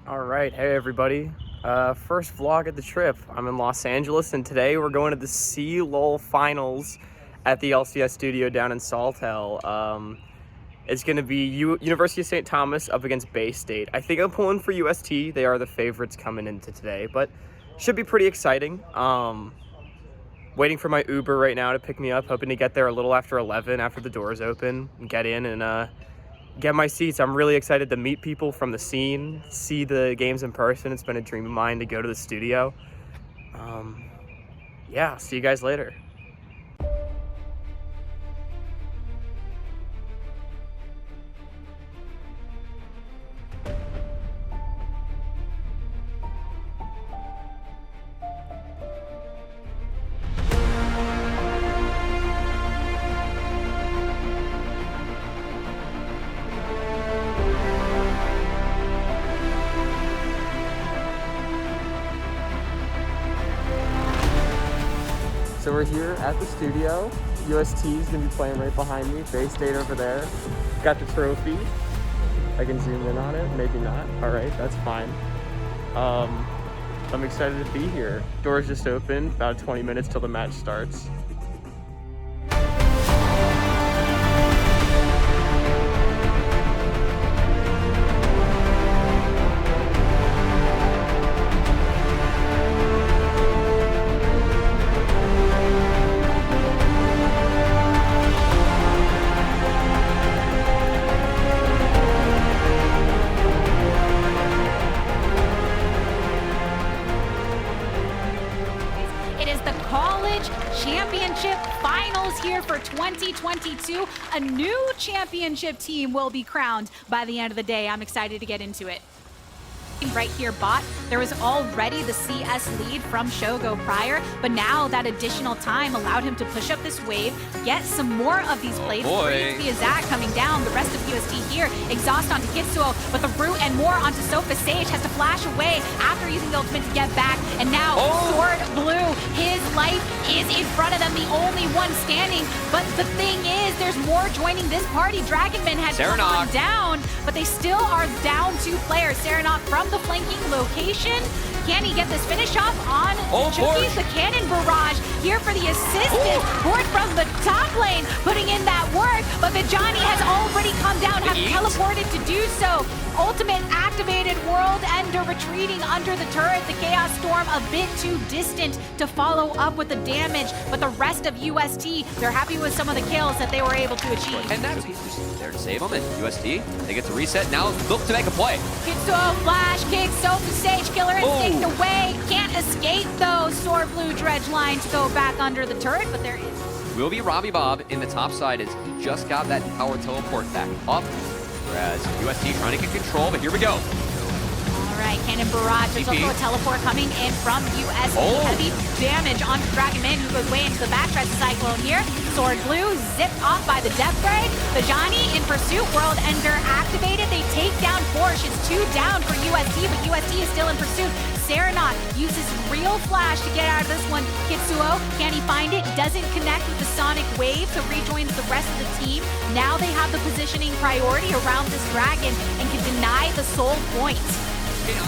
All right, hey everybody. First vlog of the trip. I'm in Los Angeles, and today we're going to the CLOL finals at the LCS Studio down in Saltel. It's going to be University of St. Thomas up against Bay State. I think I'm pulling for UST. They are the favorites coming into today, but should be pretty exciting. Waiting for my Uber right now to pick me up, hoping to get there a little after 11 after the doors open and get in and get my seats. I'm really excited to meet people from the scene, see the games in person. It's been a dream of mine to go to the studio. Yeah, see you guys later. So we're here at the studio. UST is gonna be playing right behind me. Bay State over there. Got the trophy. I can zoom in on it, maybe not. All right, that's fine. I'm excited to be here. Doors just opened, about 20 minutes till the match starts. It is the College Championship Finals here for 2022. A new championship team will be crowned by the end of the day. I'm excited to get into it. Right here, bot. There was already the CS lead from Shogo prior, but now that additional time allowed him to push up this wave, get some more of these plays. Via Zach coming down, the rest of UST here. Exhaust onto Kitsuo, but the root and more onto Sofa Sage has to flash away after using the ultimate to get back. And now Sword Blue, his life is in front of them, the only one standing. But the thing is, there's more joining this party. Dragonman had come on down, but they still are down 2 players. Serenok from the flanking location. Can he get this finish off on Chucky's? The cannon barrage here for the assistant. Board from the top lane, putting in that work, but Vijani has already come down, have teleported to do so. Ultimate activated, World Ender retreating under the turret. The Chaos Storm a bit too distant to follow up with the damage, but the rest of UST, they're happy with some of the kills that they were able to achieve. And that's there to save them, and UST, they get to reset, now look to make a play. Kitsuo flash kick, Sofa Sage, Killer Instinct away. Can't escape though. Sword Blue dredge line to go back under the turret, but there is. Will be Robbie Bob in the top side as he just got that power teleport back up. Whereas UST trying to get control, but here we go. All right, cannon barrage. There's also a teleport coming in from UST. Heavy damage onto Dragonman, who goes way into the backtrack cyclone here. Sword Blue zipped off by the Death Ray. Vijani in pursuit. World Ender activated. They take down Porsche. It's 2 down for UST, but UST is still in pursuit. Serenok uses real flash to get out of this one. Kitsuo, can he find it? Doesn't connect with the Sonic Wave, so rejoins the rest of the team. Now they have the positioning priority around this dragon and can deny the soul points.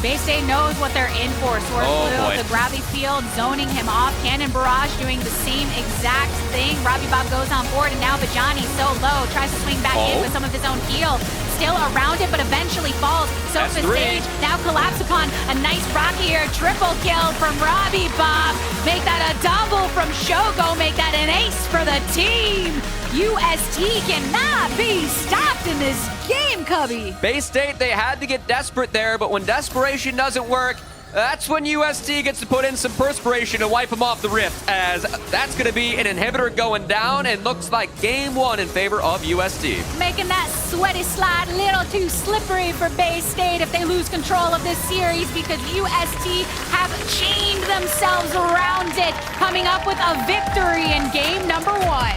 Bay State knows what they're in for. Sword Blue, the Gravity Field, zoning him off. Cannon Barrage doing the same exact thing. Robbie Bob goes on board, and now Vijani so low, tries to swing back in with some of his own heal. Still around it, but eventually falls. Sofa Sage now collapse upon a nice rocky air triple kill from Robbie Bob. Make that a double from Shogo. Make that an ace for the team. UST cannot be stopped in this game, Cubby. Bay State, they had to get desperate there, but when desperation doesn't work, that's when UST gets to put in some perspiration to wipe them off the rift, as that's going to be an inhibitor going down, and looks like game 1 in favor of UST. Making that sweaty slide a little too slippery for Bay State if they lose control of this series, because UST have chained themselves around it, coming up with a victory in game number 1.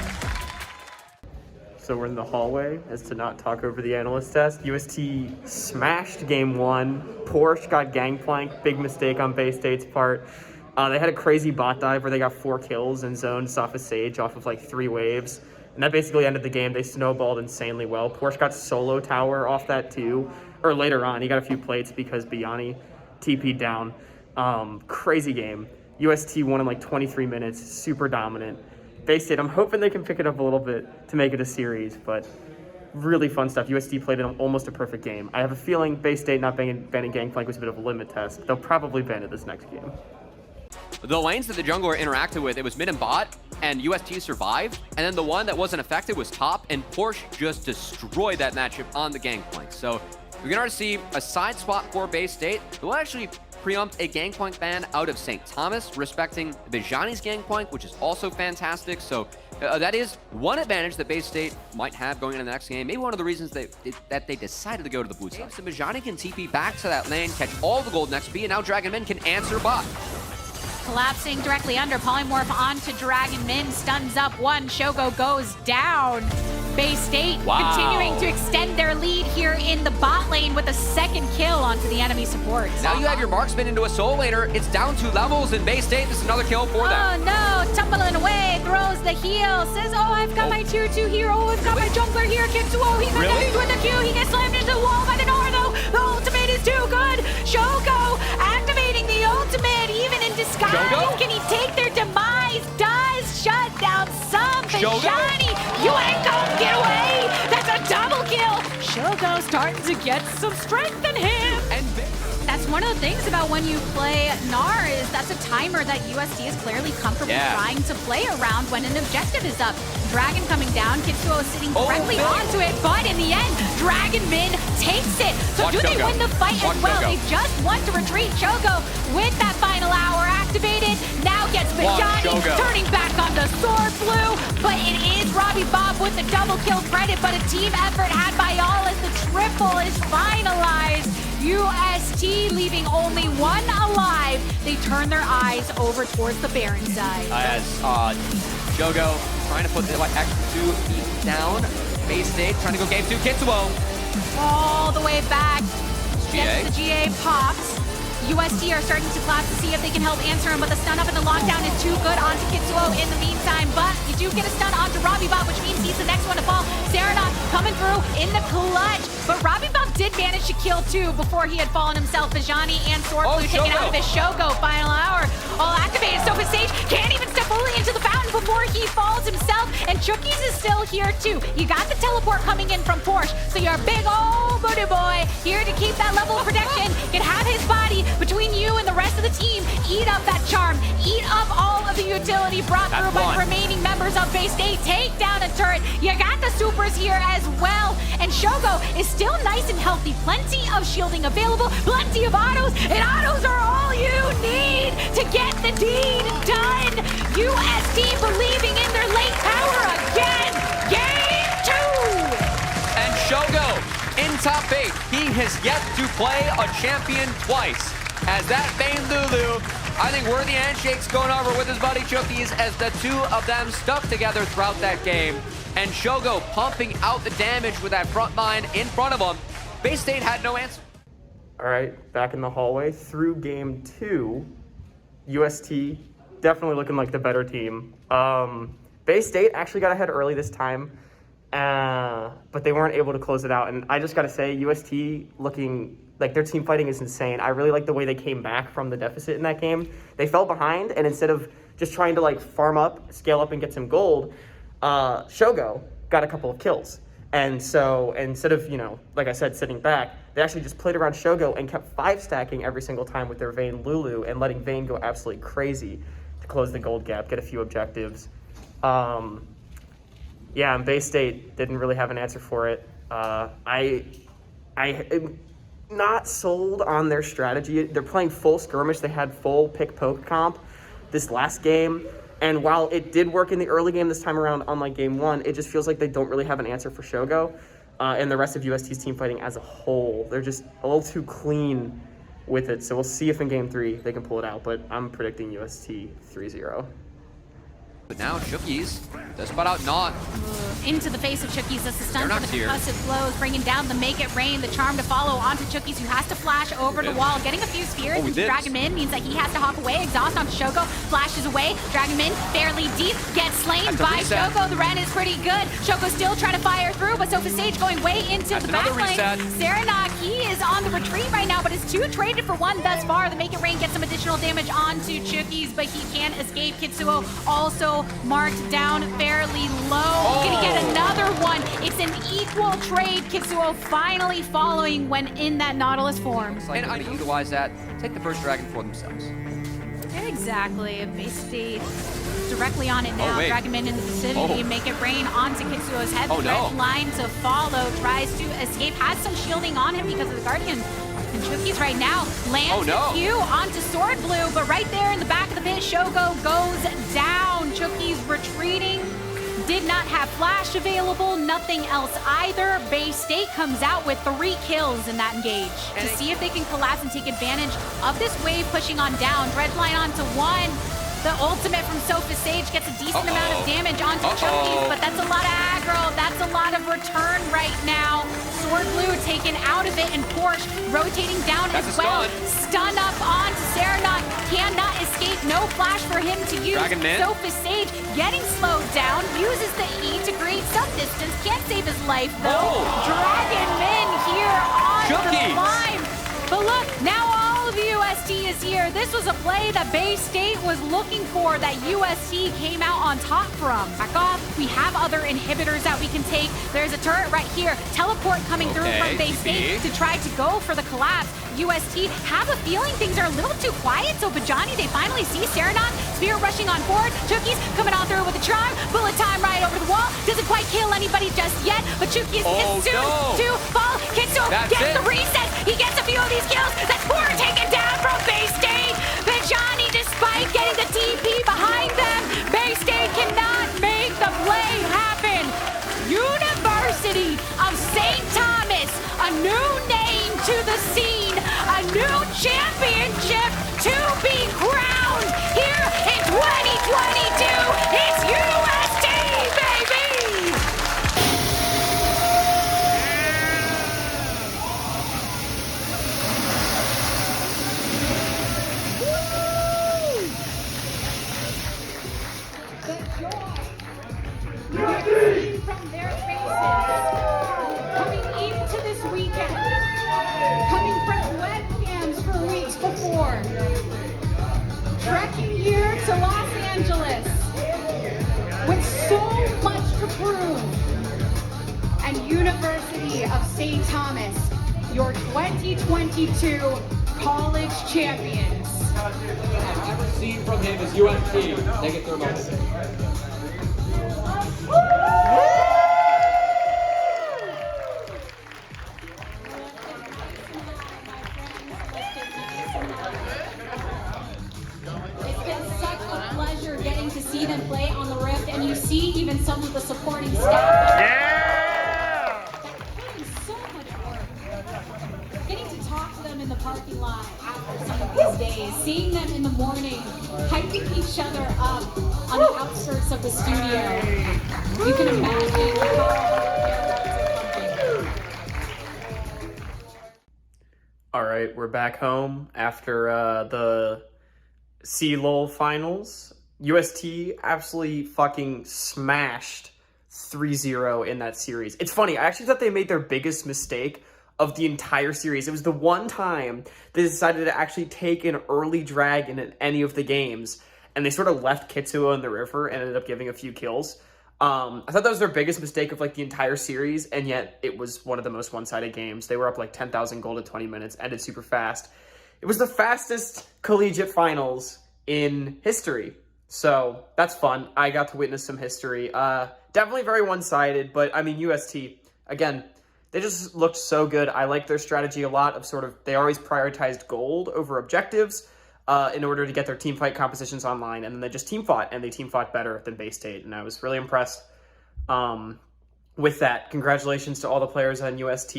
So we're in the hallway, as to not talk over the analyst test. UST smashed game 1. Porsche got gangplanked, big mistake on Bay State's part. They had a crazy bot dive where they got 4 kills and zoned Sofa Sage off of like 3 waves. And that basically ended the game. They snowballed insanely well. Porsche got solo tower off that too. or later on. He got a few plates because Biani TP'd down. Crazy game. UST won in like 23 minutes, super dominant. Bay-State, I'm hoping they can pick it up a little bit to make it a series, but really fun stuff. UST played almost a perfect game. I have a feeling Bay-State not banning Gangplank was a bit of a limit test. They'll probably ban it this next game. The lanes that the jungler interacted with, it was mid and bot, and UST survived. And then the one that wasn't affected was top, and Porsche just destroyed that matchup on the Gangplank. So we're going to see a side swap for Bay-State. They'll actually preempt a Gangplank ban out of St. Thomas, respecting Bijani's Gangplank, which is also fantastic. So that is one advantage that Bay-State might have going into the next game. Maybe one of the reasons that they decided to go to the blue side. So Bijani can TP back to that lane, catch all the gold next B, and now Dragon Men can answer bot. Collapsing directly under, polymorph onto Dragon Min, stuns up one, Shogo goes down. Bay-State continuing to extend their lead here in the bot lane with a second kill onto the enemy supports. Now you have your marksman into a soul laner. It's down 2 levels in Bay-State. This is another kill for them. Oh no, tumbling away, throws the heal, says, oh, I've got my tier 2 hero, oh, I've got my jungler here, Kitsuo, he connects with the Q, he gets slammed into the wall by the Nardo. The ultimate is too good. Shogo activating the ultimate, even in disguise. Shogo? Can he take their demise? Does shut down some Bijani. You ain't gonna get away. That's a double kill. Shogo starting to get some strength in him. And that's one of the things about when you play Gnar is that's a timer that USD is clearly comfortable trying to play around when an objective is up. Dragon coming down, Kitsuo sitting directly onto it, but in the end, Dragon Min takes it. So do they win the fight as well? They just want to retreat. Shogo with that final hour activated, now gets Bijani turning back on the sword blue, but it is Robbie Bob with the double kill credit, but a team effort had by all as the triple is finalized. UST leaving only one alive. They turn their eyes over towards the Baron side. As Shogo trying to put the extra 2 feet down. Bay-State trying to go game 2. Kitsuo. All the way back. Gets the GA pops. UST are starting to collapse to see if they can help answer him, but the stun up and the lockdown is too good onto Kitsuo in the meantime. But you do get a stun onto Robbie Bob, which means he's the next one to fall. Serenot coming through in the clutch. But Robbie Bob did manage to kill 2 before he had fallen himself. Bijani and Sword Blue taken out of his Shogo. Final hour all activated. So Sage can't even step fully into the fountain before he falls himself. And Chookies is still here too. You got the teleport coming in from Porsche. So you're a big old booty boy here to keep that level of protection. Can have his body between you and the rest of the team. Eat up that charm. Eat up all of the utility brought through by the remaining members of Bay-State. Take down a turret. You got the supers here as well. And Shogo is still nice and healthy. Plenty of shielding available. Plenty of autos. And autos are all you need to get the deed done. USD believing in their late power again. Game 2. And Shogo in top 8. He has yet to play a champion twice. As that Bane Lulu, I think worthy handshakes going over with his buddy Chookies as the 2 of them stuck together throughout that game. And Shogo pumping out the damage with that front line in front of him. Bay-State had no answer. All right, back in the hallway through game 2. UST definitely looking like the better team. Bay-State actually got ahead early this time, but they weren't able to close it out. And I just got to say, UST looking like their team fighting is insane. I really like the way they came back from the deficit in that game. They fell behind, and instead of just trying to like farm up, scale up, and get some gold, Shogo got a couple of kills. And so instead of, like I said, sitting back, they actually just played around Shogo and kept 5-stacking every single time with their Vayne Lulu and letting Vayne go absolutely crazy to close the gold gap, get a few objectives. And Bay-State didn't really have an answer for it. I am not sold on their strategy. They're playing full skirmish. They had full pick-poke comp this last game. And while it did work in the early game this time around on like game 1, it just feels like they don't really have an answer for Shogo and the rest of UST's team fighting as a whole. They're just a little too clean with it. So we'll see if in game 3 they can pull it out. But I'm predicting UST 3-0. But now Chookies does spot out Not. Into the face of Chookies. That's the stun for the here. concussive blows, bringing down the Make It Rain, the charm to follow onto Chookies, who has to flash over the wall. Getting a few spheres into Dragon Min means that he has to hop away. Exhaust onto Shoko, flashes away. Dragon Min fairly deep, gets slain by Shoko. The Ren is pretty good. Shoko still trying to fire through, but Sofa Sage going way into the back lane. Serenok, he is on the retreat right now, but it's 2 traded for 1 thus far. The Make It Rain gets some additional damage onto Chookies, but he can't escape. Kitsuo also marked down fairly low. Gonna get another one. It's an equal trade. Kitsuo finally following when in that Nautilus form. And I utilize that. Take the first dragon for themselves. Exactly. Base state directly on it now. Dragon Min in the vicinity. Make It Rain onto Kitsuo's head. The red line to follow. Tries to escape. Has some shielding on him because of the Guardian. And Chookies right now lands the Q onto Sword Blue, but right there in the back of the pit, Shoko goes down. Chookies retreating. Did not have flash available, nothing else either. Bay State comes out with 3 kills in that engage to see if they can collapse and take advantage of this wave pushing on down. Redline onto 1. The ultimate from Sofa Sage gets a decent amount of damage onto Chookies, but that's a lot of aggro. That's a lot of return right now. Sword Blue taken out of it, and Porsche rotating down as well. Stun up onto Serenok. Cannot escape. No flash for him to use. Sofa Sage getting slowed down. Uses the E to create some distance. Can't save his life though. Dragon Min here on the climb. But look, now all of UST is here. This was a play that Bay State was looking for, that UST came out on top from. Back off. We have other inhibitors that we can take. There's a turret right here. Teleport coming through from Bay State to try to go for the collapse. UST have a feeling things are a little too quiet, so Bajani, they finally see Serenok. Spear rushing on forward. Chookies coming on through with a charm. Bullet time right over the wall. Doesn't quite kill anybody just yet, but Chookies is soon to fall. Kitsuo gets the reset. He gets a few of these kills. That's 4 taken down from Bay State. Bajani, despite getting the TP behind them, Bay State cannot make the play happen. University of St. Thomas, a new name to the scene, a new championship to be crowned here in 2022. It's UST, baby! The joy you can see from their faces coming into this weekend, coming from webcams for weeks before, trekking here to Los Angeles with so much to prove. And University of St. Thomas, your 2022 college champions. I've ever seen from him is UST. They get their moment. It's been such a pleasure getting to see them play on the Rift, and you see even some of the supporting staff. Putting so much work. Getting to talk to them in the parking lot after some of these days, seeing them in the morning, hyping each other up on the outskirts of the studio. You can imagine how All right, we're back home after the CLOL finals. UST absolutely fucking smashed 3-0 in that series. It's funny, I actually thought they made their biggest mistake of the entire series. It was the one time they decided to actually take an early dragon in any of the games, and they sort of left Kitsuo in the river and ended up giving a few kills. I thought that was their biggest mistake of like the entire series, and yet it was one of the most one-sided games. They were up like 10,000 gold at 20 minutes, ended super fast. It was the fastest collegiate finals in history, so that's fun. I got to witness some history. Definitely very one-sided, but I mean, UST, again, they just looked so good. I like their strategy a lot of sort of, they always prioritized gold over objectives in order to get their team fight compositions online, and then they just team fought, and they team fought better than Bay State, and I was really impressed with that. Congratulations to all the players on UST.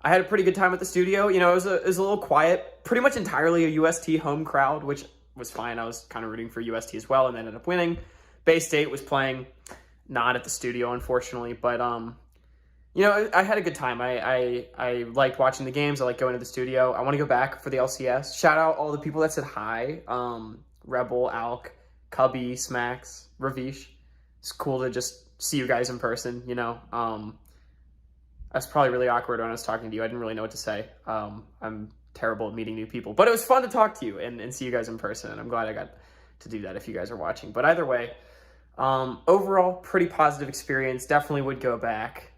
I had a pretty good time at the studio. You know, it was a little quiet, pretty much entirely a UST home crowd, which was fine. I was kind of rooting for UST as well, and they ended up winning. Bay State was playing, not at the studio, unfortunately, but you know, I had a good time. I liked watching the games. I like going to the studio. I want to go back for the LCS. Shout out all the people that said hi. Rebel, Alk, Cubby, Smacks, Ravish. It's cool to just see you guys in person, you know. I was probably really awkward when I was talking to you. I didn't really know what to say. I'm terrible at meeting new people. But it was fun to talk to you and see you guys in person. And I'm glad I got to do that if you guys are watching. But either way, overall, pretty positive experience. Definitely would go back.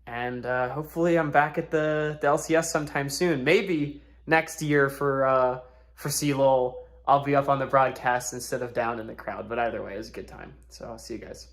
And hopefully I'm back at the LCS sometime soon. Maybe next year for CLOL, I'll be up on the broadcast instead of down in the crowd. But either way, it was a good time. So I'll see you guys.